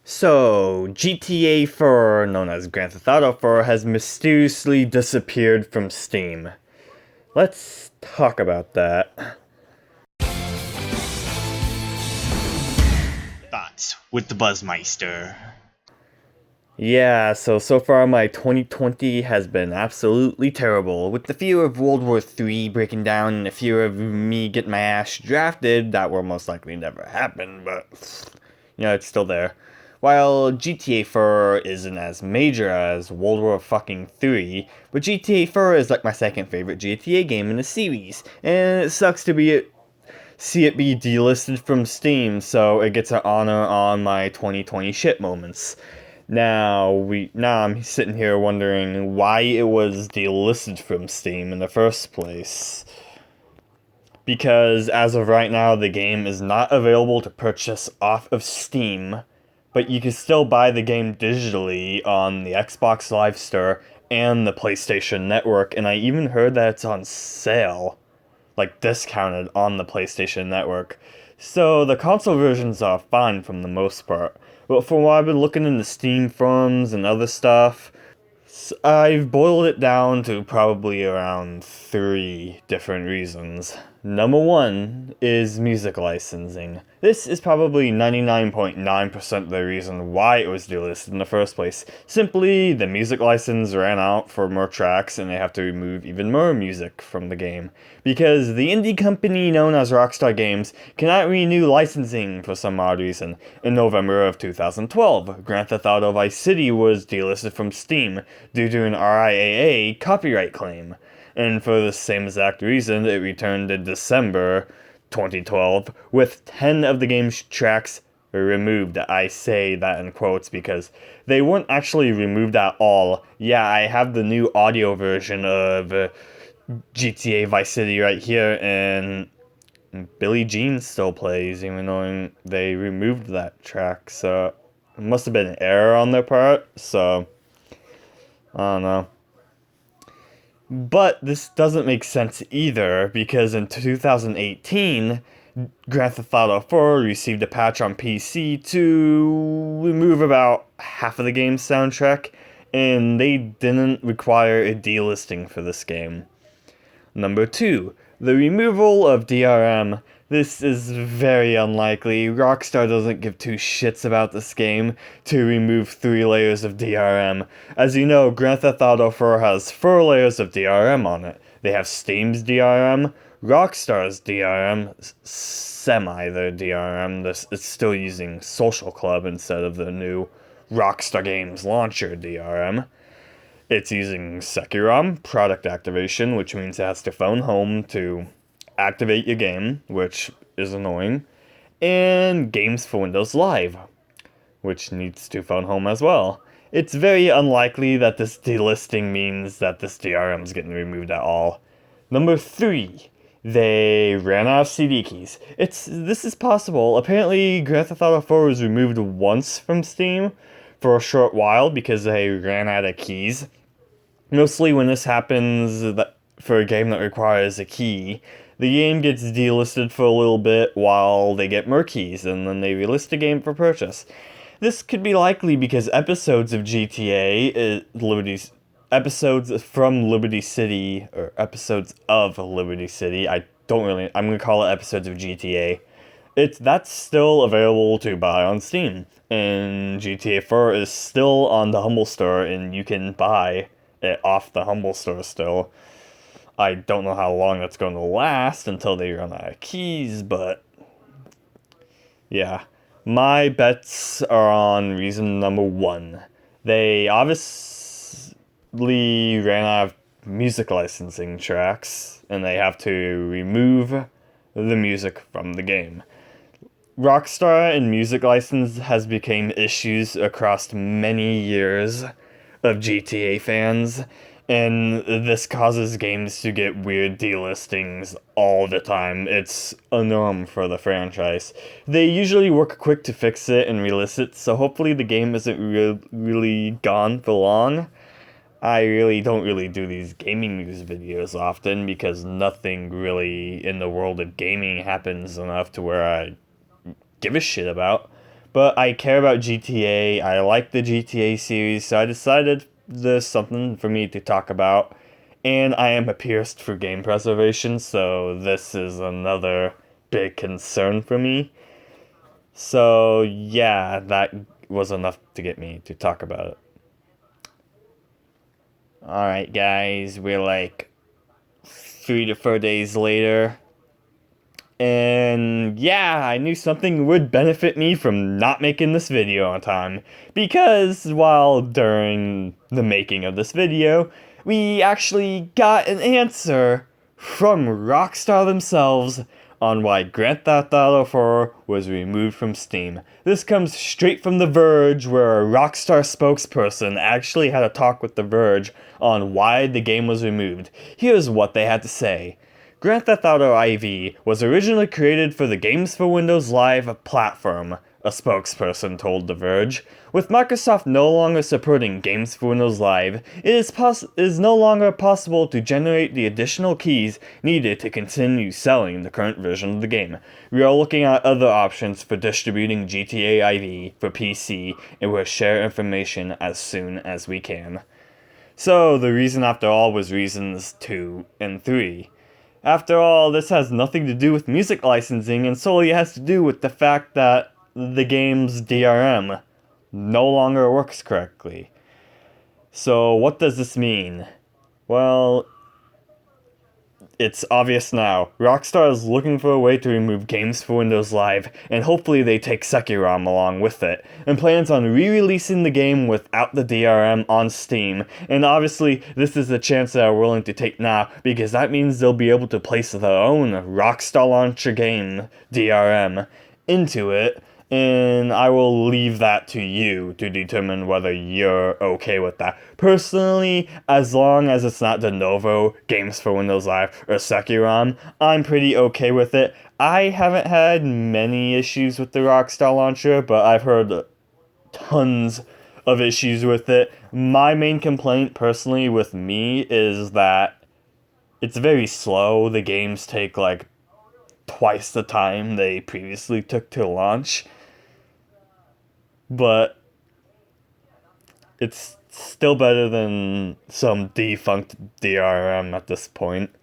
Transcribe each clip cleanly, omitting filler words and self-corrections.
So, GTA 4, known as Grand Theft Auto 4, has mysteriously disappeared from Steam. Let's talk about that. Thoughts with the Buzzmeister. Yeah, so far my 2020 has been absolutely terrible. With the fear of World War III breaking down and the fear of me getting my ass drafted, that will most likely never happen, but it's still there. While GTA 4 isn't as major as World War fucking 3, but GTA 4 is like my second favorite GTA game in the series, and it sucks to see it be delisted from Steam, so it gets an honor on my 2020 shit moments. Now I'm sitting here wondering why it was delisted from Steam in the first place. Because as of right now, the game is not available to purchase off of Steam, but you can still buy the game digitally on the Xbox Live Store and the PlayStation Network, and I even heard that it's on sale, like discounted on the PlayStation Network. So the console versions are fine for the most part. But from what I've been looking in the Steam forums and other stuff, I've boiled it down to probably around three different reasons. Number one is music licensing. This is probably 99.9% the reason why it was delisted in the first place. Simply, the music license ran out for more tracks and they have to remove even more music from the game. Because the indie company known as Rockstar Games cannot renew licensing for some odd reason. In November of 2012, Grand Theft Auto Vice City was delisted from Steam due to an RIAA copyright claim. And for the same exact reason, it returned in December 2012 with 10 of the game's tracks removed. I say that in quotes because they weren't actually removed at all. Yeah, I have the new audio version of GTA Vice City right here, and Billie Jean still plays, even though they removed that track. So it must have been an error on their part. So I don't know. But this doesn't make sense either, because in 2018, Grand Theft Auto 4 received a patch on PC to remove about half of the game's soundtrack, and they didn't require a delisting for this game. Number 2, the removal of DRM. This is very unlikely. Rockstar doesn't give two shits about this game to remove 3 layers of DRM. As you know, Grand Theft Auto 4 has 4 layers of DRM on it. They have Steam's DRM, Rockstar's DRM, semi their DRM. It's still using Social Club instead of the new Rockstar Games launcher DRM. It's using Securom product activation, which means it has to phone home to activate your game, which is annoying, and Games for Windows Live, which needs to phone home as well. It's very unlikely that this delisting means that this DRM is getting removed at all. Number 3, they ran out of CD keys. This is possible. Apparently, Grand Theft Auto 4 was removed once from Steam for a short while because they ran out of keys. Mostly when this happens for a game that requires a key, the game gets delisted for a little bit while they get more keys, and then they relist the game for purchase. This could be likely because episodes of GTA, episodes from Liberty City, or episodes of Liberty City, I'm gonna call it episodes of GTA. That's still available to buy on Steam, and GTA 4 is still on the Humble Store, and you can buy it off the Humble Store still. I don't know how long that's going to last until they run out of keys, but yeah. My bets are on reason number 1. They obviously ran out of music licensing tracks, and they have to remove the music from the game. Rockstar and music license has become issues across many years of GTA fans, and this causes games to get weird delistings all the time. It's a norm for the franchise. They usually work quick to fix it and relist it, so hopefully the game isn't really gone for long. I don't really do these gaming news videos often because nothing really in the world of gaming happens enough to where I give a shit about. But I care about GTA, I like the GTA series, so I decided there's something for me to talk about. And I am a purist for game preservation, so this is another big concern for me. So, yeah, that was enough to get me to talk about it. Alright, guys, we're like 3 to 4 days later. And yeah, I knew something would benefit me from not making this video on time. Because while during the making of this video, we actually got an answer from Rockstar themselves on why Grand Theft Auto 4 was removed from Steam. This comes straight from The Verge, where a Rockstar spokesperson actually had a talk with The Verge on why the game was removed. Here's what they had to say. Grand Theft Auto IV was originally created for the Games for Windows Live platform, a spokesperson told The Verge. With Microsoft no longer supporting Games for Windows Live, it is no longer possible to generate the additional keys needed to continue selling the current version of the game. We are looking at other options for distributing GTA IV for PC, and will share information as soon as we can. So, the reason after all was reasons 2 and 3. After all, this has nothing to do with music licensing and solely has to do with the fact that the game's DRM no longer works correctly. So what does this mean? Well, it's obvious now. Rockstar is looking for a way to remove Games for Windows Live, and hopefully they take Sekiro along with it, and plans on re-releasing the game without the DRM on Steam. And obviously, this is a chance they are willing to take now, because that means they'll be able to place their own Rockstar launcher game DRM into it, and I will leave that to you to determine whether you're okay with that. Personally, as long as it's not de novo Games for Windows Live or Sekiro, I'm pretty okay with it. I haven't had many issues with the Rockstar launcher, but I've heard tons of issues with it. My main complaint, personally, with me is that it's very slow. The games take like twice the time they previously took to launch. But it's still better than some defunct DRM at this point.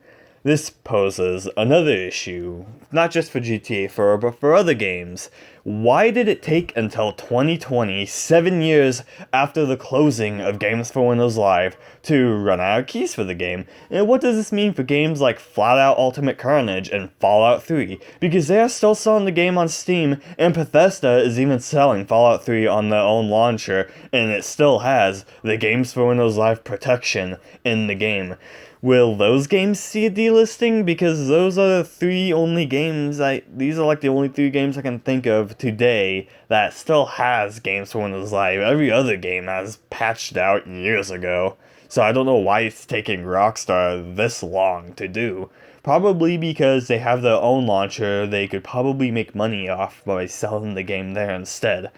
This poses another issue, not just for GTA 4, but for other games. Why did it take until 2020, 7 years after the closing of Games for Windows Live, to run out of keys for the game? And what does this mean for games like Fallout Ultimate Carnage and Fallout 3? Because they are still selling the game on Steam, and Bethesda is even selling Fallout 3 on their own launcher, and it still has the Games for Windows Live protection in the game. Will those games see a delisting? Because those are the three only games these are like the only three games I can think of today that still has Games for Windows Live. Every other game has patched out years ago. So I don't know why it's taking Rockstar this long to do. Probably because they have their own launcher they could probably make money off by selling the game there instead.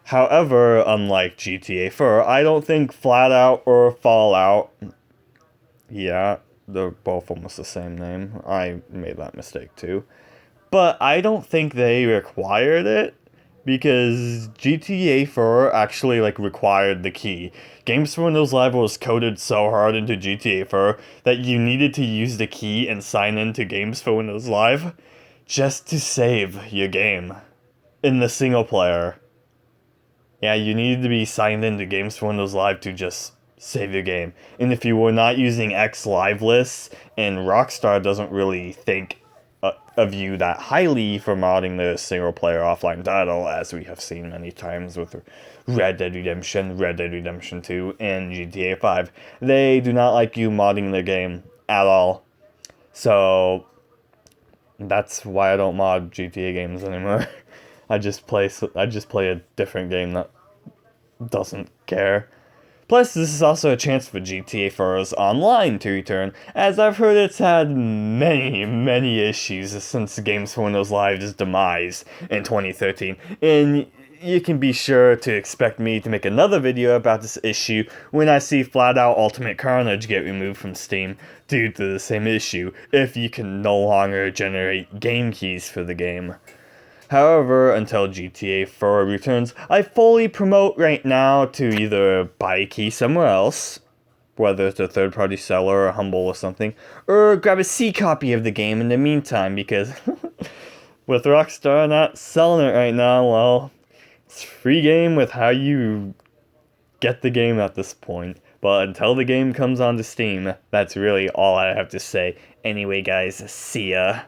However, unlike GTA 4, I don't think Flatout or Fallout, yeah, they're both almost the same name. I made that mistake too. But I don't think they required it, because GTA 4 actually required the key. Games for Windows Live was coded so hard into GTA 4 that you needed to use the key and sign into Games for Windows Live just to save your game in the single player. Yeah, you needed to be signed into Games for Windows Live to just save your game. And if you were not using X Live lists, and Rockstar doesn't really think of you that highly for modding the single player offline title, as we have seen many times with Red Dead Redemption, Red Dead Redemption 2, and GTA 5. They do not like you modding the game at all. So that's why I don't mod GTA games anymore. I just play a different game that doesn't care. Plus, this is also a chance for GTA 4's Online to return, as I've heard it's had many issues since Games for Windows Live's demise in 2013, and you can be sure to expect me to make another video about this issue when I see Flatout Ultimate Carnage get removed from Steam due to the same issue, if you can no longer generate game keys for the game. However, until GTA 4 returns, I fully promote right now to either buy a key somewhere else, whether it's a third-party seller or Humble or something, or grab a C copy of the game in the meantime, because with Rockstar not selling it right now, well, it's free game with how you get the game at this point. But until the game comes onto Steam, that's really all I have to say. Anyway, guys, see ya.